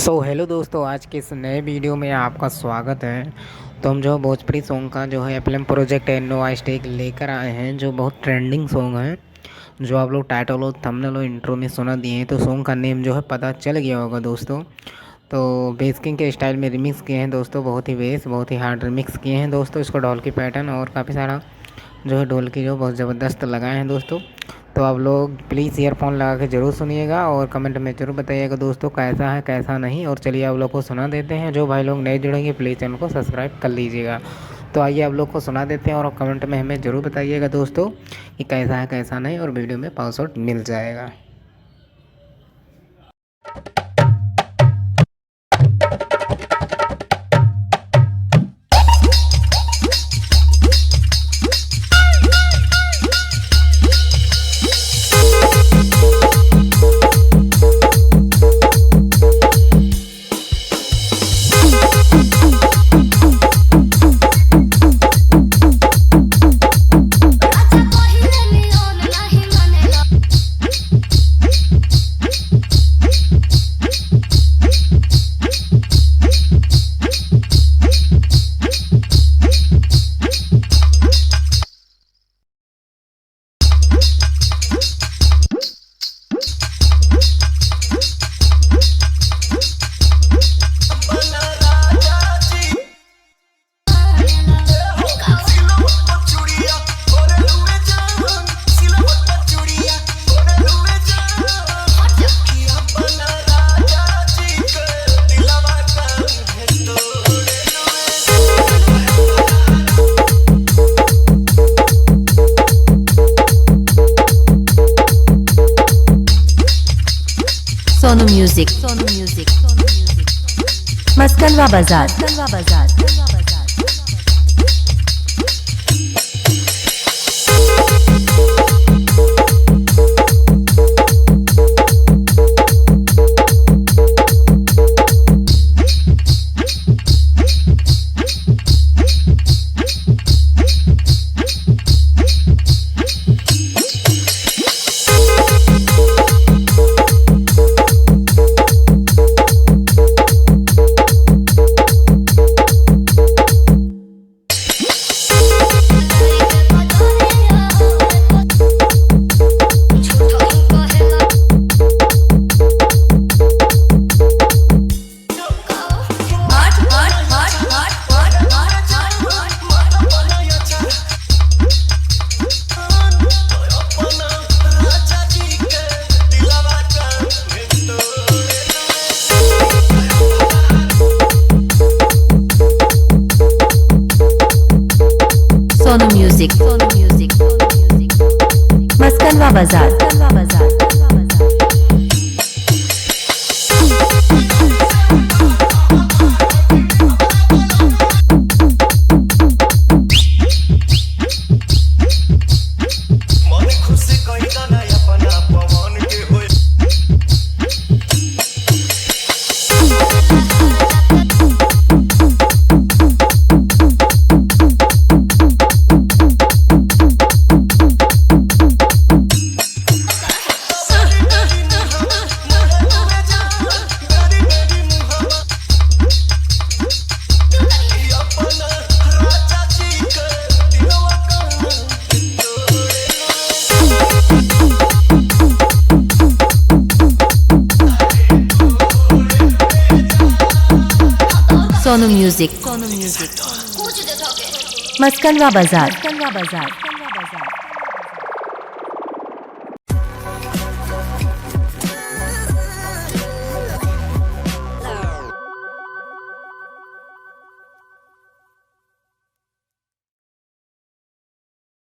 Hello दोस्तों, आज के इस नए वीडियो में आपका स्वागत है। तो हम जो भोजपुरी सॉन्ग का जो है फिल्म प्रोजेक्ट नो आज टेक लेकर आए हैं, जो बहुत ट्रेंडिंग सॉन्ग है, जो आप लोग टाइटल और थंबनेल और इंट्रो में सुना दिए हैं। तो सॉन्ग का नेम जो है पता चल गया होगा दोस्तों। तो बेसकिंग के स्टाइल में रिमिक्स किए हैं दोस्तों, बहुत ही बेस बहुत ही हार्ड रिमिक्स किए हैं दोस्तों। इसको ढोल की पैटर्न और काफ़ी सारा जो है ढोल की जो बहुत ज़बरदस्त लगाए हैं दोस्तों। तो आप लोग प्लीज़ ईयरफोन लगा के ज़रूर सुनिएगा और कमेंट में ज़रूर बताइएगा दोस्तों कैसा है कैसा नहीं। और चलिए आप लोग को सुना देते हैं। जो भाई लोग नए जुड़ेंगे प्लीज़ चैनल को सब्सक्राइब कर लीजिएगा। तो आइए आप लोग को सुना देते हैं और कमेंट में हमें ज़रूर बताइएगा दोस्तों कि कैसा है कैसा नहीं, और वीडियो में पासवर्ड मिल जाएगा। सोनू म्यूजिक मस्कनवा बाजार। सोनू म्यूजिक मस्कनवा बाजार। सोनू म्यूजिक मस्कनवा बाजार।